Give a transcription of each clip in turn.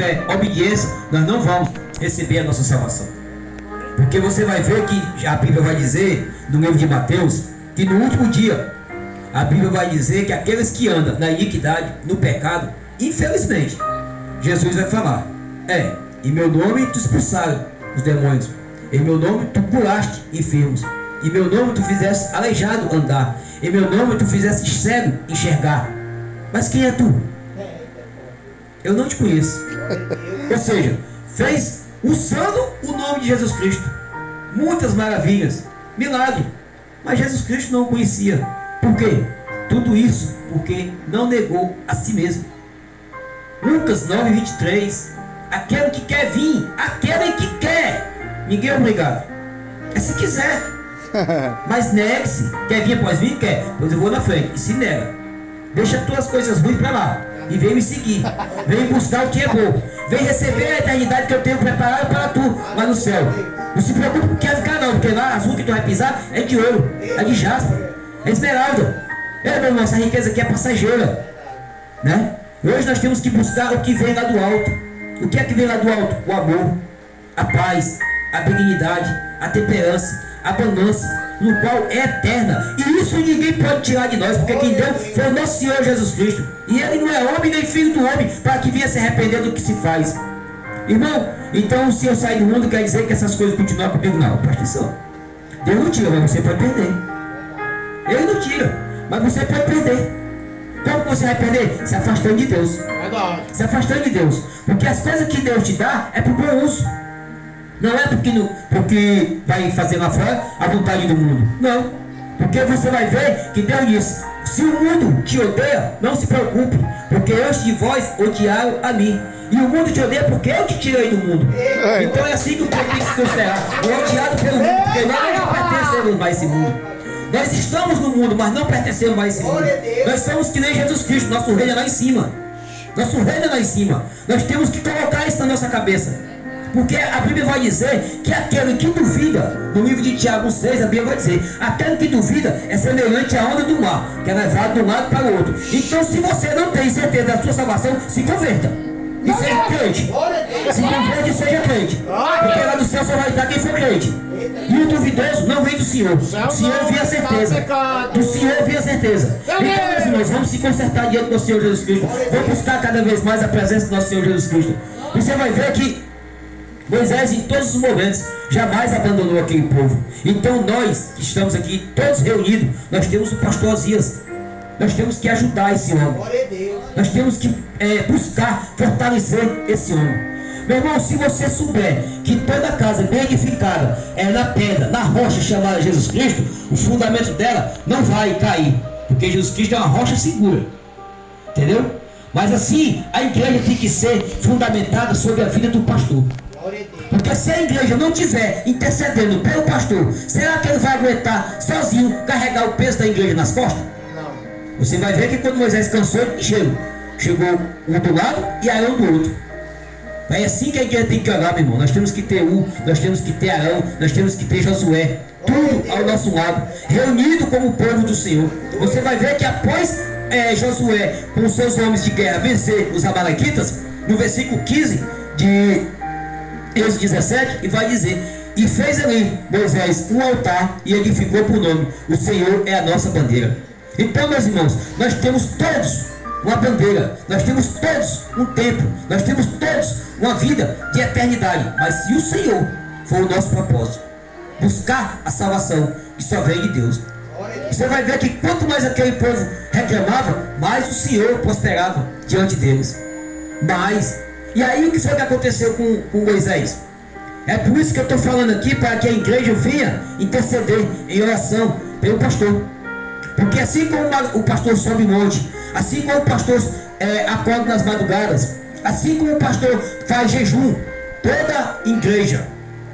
tiver obediência, nós não vamos receber a nossa salvação. Porque você vai ver que a Bíblia vai dizer, no livro de Mateus, que no último dia, a Bíblia vai dizer que aqueles que andam na iniquidade, no pecado, infelizmente, Jesus vai falar: em meu nome tu expulsaram os demônios, em meu nome tu curaste enfermos, em meu nome tu fizeste aleijado andar, em meu nome tu fizeste cego enxergar. Mas quem é tu? Eu não te conheço. Ou seja, fez usando o nome de Jesus Cristo muitas maravilhas, milagre, mas Jesus Cristo não o conhecia. Por quê? Tudo isso porque não negou a si mesmo. Lucas 9:23. Aquele que quer vir, aquele que quer, ninguém é obrigado, é se quiser. Mas negue-se. Quer vir após mim? Quer? Pois eu vou na frente. E se nega. Deixa as tuas coisas ruins para lá e vem me seguir. Vem buscar o que é bom. Vem receber a eternidade que eu tenho preparada para tu lá no céu. Não se preocupe com quem ficar não, porque lá as ruas que tu vai pisar é de ouro, é de jaspe, é esmeralda. Meu irmão, essa riqueza aqui é passageira, né? Hoje nós temos que buscar o que vem lá do alto. O que é que vem lá do alto? O amor, a paz, a benignidade, a temperança, a bonança, no qual é eterna. E isso ninguém pode tirar de nós, porque quem deu foi o nosso Senhor Jesus Cristo. E Ele não é homem nem filho do homem para que venha se arrepender do que se faz. Irmão, então se eu sair do mundo quer dizer que essas coisas continuam comigo? Não, presta atenção. Deus não tira, mas você pode perder. Ele não tira, mas você pode perder. Como você vai perder? Se afastando de Deus. Se afastando de Deus. Porque as coisas que Deus te dá é para o bom uso. Não é porque vai fazer lá fora a vontade do mundo. Não. Porque você vai ver que Deus disse: se o mundo te odeia, não se preocupe, porque antes de vós odiaram a mim. E o mundo te odeia porque eu te tirei do mundo. Então é assim que o povo tem que se considerar: odiado pelo mundo, porque nós não pertencemos mais a esse mundo. Nós estamos no mundo, mas não pertencemos mais a esse mundo. Nós somos que nem Jesus Cristo, nosso reino é lá em cima. Nosso reino é lá em cima. Nós temos que colocar isso na nossa cabeça. Porque a Bíblia vai dizer que aquele que duvida, no livro de Tiago 6, a Bíblia vai dizer: aquele que duvida é semelhante à onda do mar, que é levado de um lado para o outro. Então, se você não tem certeza da sua salvação, se converta e seja crente. Se converta e seja crente, porque lá no céu só vai estar quem for crente. E o duvidoso não vem do Senhor. Do Senhor vem a certeza. Do Senhor vem a certeza. Então, meus irmãos, vamos se consertar diante do Senhor Jesus Cristo. Vamos buscar cada vez mais a presença do nosso Senhor Jesus Cristo. E você vai ver que Moisés, em todos os momentos, jamais abandonou aquele povo. Então nós, que estamos aqui todos reunidos, nós temos o pastor Osias. Nós temos que ajudar esse homem. Nós temos que buscar fortalecer esse homem. Meu irmão, se você souber que toda casa bem edificada é na pedra, na rocha chamada Jesus Cristo, o fundamento dela não vai cair, porque Jesus Cristo é uma rocha segura. Entendeu? Mas assim, a igreja tem que ser fundamentada sobre a vida do pastor. Porque se a igreja não estiver intercedendo pelo pastor, será que ele vai aguentar sozinho carregar o peso da igreja nas costas? Não. Você vai ver que quando Moisés cansou, ele chegou um do lado e Arão do outro. É assim que a igreja tem que orar, meu irmão. Nós temos que ter nós temos que ter Arão, nós temos que ter Josué, tudo ao nosso lado, reunido como o povo do Senhor. Você vai ver que após Josué, com os seus homens de guerra, vencer os amalequitas, no versículo 15 de Êxodo 17, e vai dizer: e fez ali Moisés um altar e edificou por nome: o Senhor é a nossa bandeira. Então, meus irmãos, nós temos todos uma bandeira, nós temos todos um templo, nós temos todos uma vida de eternidade. Mas se o Senhor for o nosso propósito, buscar a salvação que só vem de Deus, você vai ver que quanto mais aquele povo reclamava, mais o Senhor prosperava diante deles. E aí o que foi que aconteceu com Moisés? É por isso que eu estou falando aqui, para que a igreja venha interceder em oração pelo pastor. Porque assim como o pastor sobe o monte, assim como o pastor acorda nas madrugadas, assim como o pastor faz jejum, toda igreja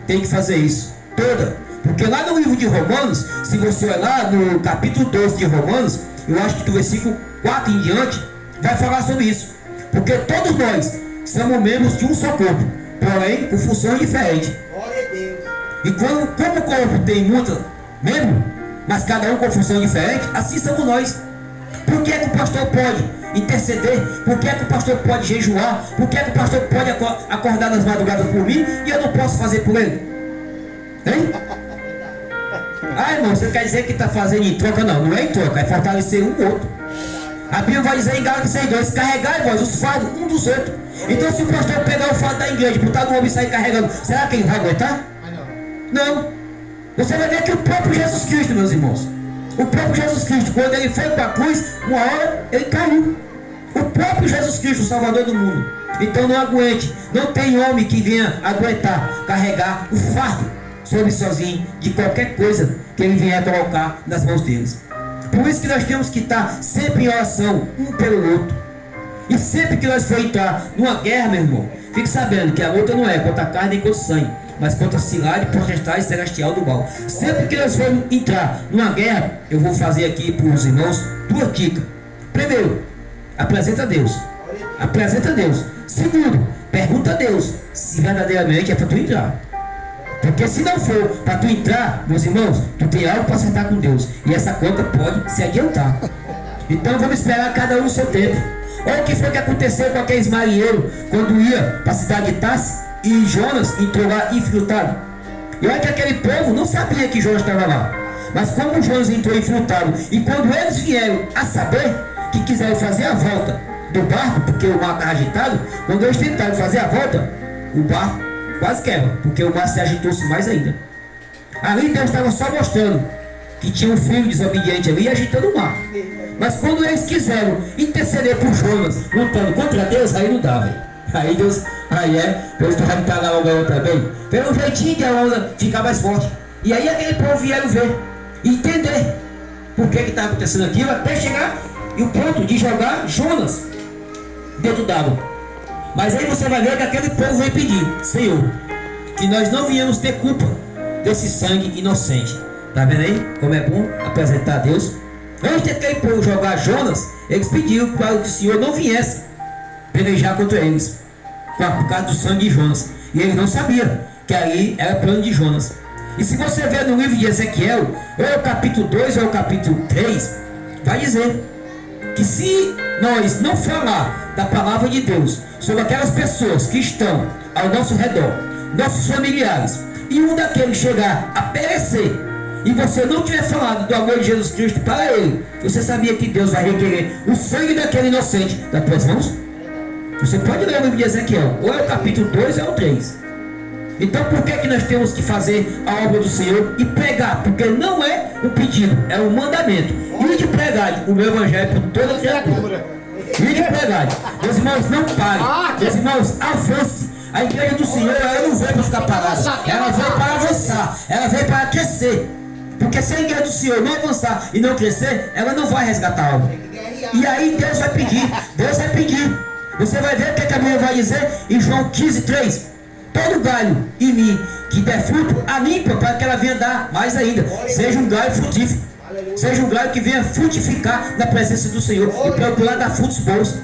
tem que fazer isso. Toda. Porque lá no livro de Romanos, se você olhar no capítulo 12 de Romanos, eu acho que do versículo 4 em diante, vai falar sobre isso. Porque todos nós somos membros de um só corpo, porém com funções diferentes. E como o corpo tem muitos membros, mas cada um com função diferente, assim somos nós. Por que o pastor pode interceder? Por que o pastor pode jejuar? Por que o pastor pode acordar nas madrugadas por mim e eu não posso fazer por ele? Hein? Ah, irmão, você quer dizer que está fazendo em troca? Não, não é em troca, é fortalecer um outro. A Bíblia vai dizer em Gálatas 6:2, carregai vós os fardos um dos outros. Então se o pastor pegar o fardo da igreja, botar no homem e sair carregando, será que ele vai aguentar? Não. Você vai ver que o próprio Jesus Cristo, meus irmãos, o próprio Jesus Cristo, quando ele foi para a cruz, uma hora ele caiu. O próprio Jesus Cristo, o Salvador do mundo. Então não aguente, não tem homem que venha aguentar carregar o fardo sobre sozinho de qualquer coisa que ele venha colocar nas mãos deles. Por isso que nós temos que estar sempre em oração um pelo outro. E sempre que nós for entrar numa guerra, meu irmão, fique sabendo que a luta não é contra a carne nem contra o sangue, mas contra a cilada, potestade celestial do mal. Sempre que nós formos entrar numa guerra, eu vou fazer aqui para os irmãos duas dicas. Primeiro, apresenta a Deus. Apresenta a Deus. Segundo, pergunta a Deus se verdadeiramente é para tu entrar. Porque se não for para tu entrar, meus irmãos, tu tem algo para acertar com Deus. E essa conta pode se adiantar. Então vamos esperar cada um o seu tempo. Olha o que foi que aconteceu com aqueles marinheiros quando ia para a cidade de Tarsis e Jonas entrou lá infiltrado. E olha que aquele povo não sabia que Jonas estava lá. Mas como Jonas entrou infiltrado, e quando eles vieram a saber que quiseram fazer a volta do barco, porque o mar estava agitado, quando eles tentaram fazer a volta, o barco quase quebra, porque o mar se agitou-se mais ainda. Ali Deus estava só mostrando que tinha um filho desobediente ali agitando o mar. Mas quando eles quiseram interceder por Jonas, lutando contra Deus, aí não dá, velho. Aí Deus vai me pagar logo a outra também. Pelo jeitinho de a onda ficar mais forte. E aí aquele povo vieram ver, entender por que está acontecendo aquilo, até chegar e o ponto de jogar Jonas dentro d'água. Mas aí você vai ver que aquele povo vai pedir: Senhor, que nós não viemos ter culpa desse sangue inocente. Tá vendo aí como é bom apresentar a Deus? Antes daquele povo jogar Jonas, eles pediram para que o Senhor não viesse pelejar contra eles por causa do sangue de Jonas. E eles não sabiam que ali era plano de Jonas. E se você ver no livro de Ezequiel, ou é o capítulo 2 ou é o capítulo 3, vai dizer que se nós não falar da palavra de Deus sobre aquelas pessoas que estão ao nosso redor, nossos familiares, e um daqueles chegar a perecer, e você não tiver falado do amor de Jesus Cristo para ele, você sabia que Deus vai requerer o sangue daquele inocente das tuas mãos? Você pode ler o livro de Ezequiel, ou é o capítulo 2 ou é o 3. Então por que nós temos que fazer a obra do Senhor e pregar? Porque não é um pedido, é um mandamento. E de pregar o meu evangelho por toda a criatura. E de pregar. Meus irmãos, não parem. Meus irmãos, avance. A igreja do Senhor, ela não veio para ficar parada. Ela veio para avançar. Ela veio para crescer. Porque se a igreja do Senhor não avançar e não crescer, ela não vai resgatar algo. E aí Deus vai pedir. Deus vai pedir. Você vai ver o que a Bíblia vai dizer em João 15:3. Todo galho em mim que der fruto, a limpa para que ela venha dar mais ainda. Seja um galho frutífero. Seja um galho que venha frutificar na presença do Senhor e procurar dar frutos bons.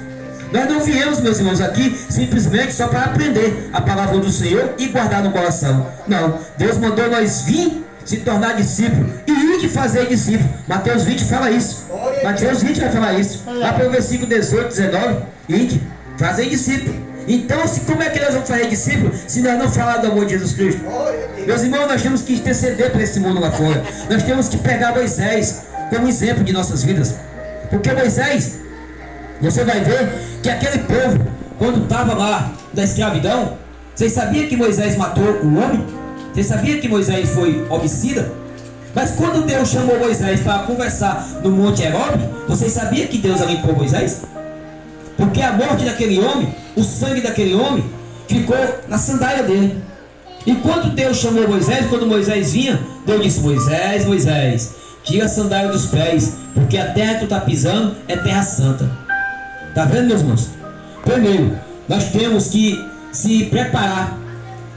Nós não viemos, meus irmãos, aqui simplesmente só para aprender a palavra do Senhor e guardar no coração. Não, Deus mandou nós vir se tornar discípulo e ir de fazer discípulo. Mateus 20 fala isso. Mateus 20 vai falar isso. Lá para o versículo 18, 19. Ide, fazer discípulo. Então, como é que nós vamos fazer discípulo se nós não falar do amor de Jesus Cristo? Meus irmãos, nós temos que interceder para esse mundo lá fora. Nós temos que pegar Moisés como exemplo de nossas vidas. Porque Moisés, você vai ver que aquele povo, quando estava lá na escravidão, vocês sabiam que Moisés matou um homem? Vocês sabiam que Moisés foi homicida? Mas quando Deus chamou Moisés para conversar no Monte Herob, vocês sabiam que Deus limpou Moisés? Porque a morte daquele homem, o sangue daquele homem, ficou na sandália dele. E quando Deus chamou Moisés, quando Moisés vinha, Deus disse: Moisés, Moisés, tira a sandália dos pés, porque a terra que tu está pisando é terra santa. Está vendo, meus irmãos? Primeiro, nós temos que se preparar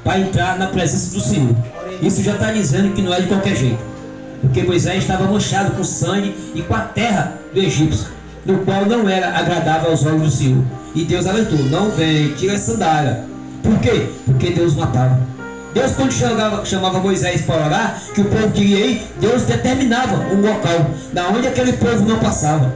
para entrar na presença do Senhor. Isso já está dizendo que não é de qualquer jeito. Porque Moisés estava manchado com sangue e com a terra do Egito, no qual não era agradável aos olhos do Senhor. E Deus alertou: não vem, tira a sandália. Por quê? Porque Deus matava. Deus, quando chamava Moisés para orar, que o povo queria ir, Deus determinava um local da onde aquele povo não passava.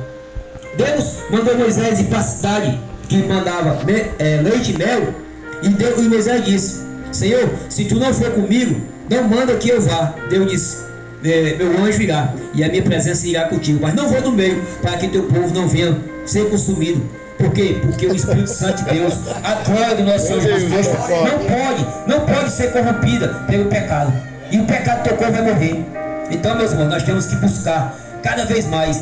Deus mandou Moisés ir para a cidade que mandava leite e mel. E Moisés disse: Senhor, se tu não for comigo, não manda que eu vá. Deus disse: meu anjo irá, e a minha presença irá contigo, mas não vou no meio, para que teu povo não venha ser consumido. Por quê? Porque o Espírito Santo de Deus, a glória do nosso Senhor Jesus Cristo, não pode ser corrompida pelo pecado. E o pecado teu povo vai morrer. Então, meus irmãos, nós temos que buscar cada vez mais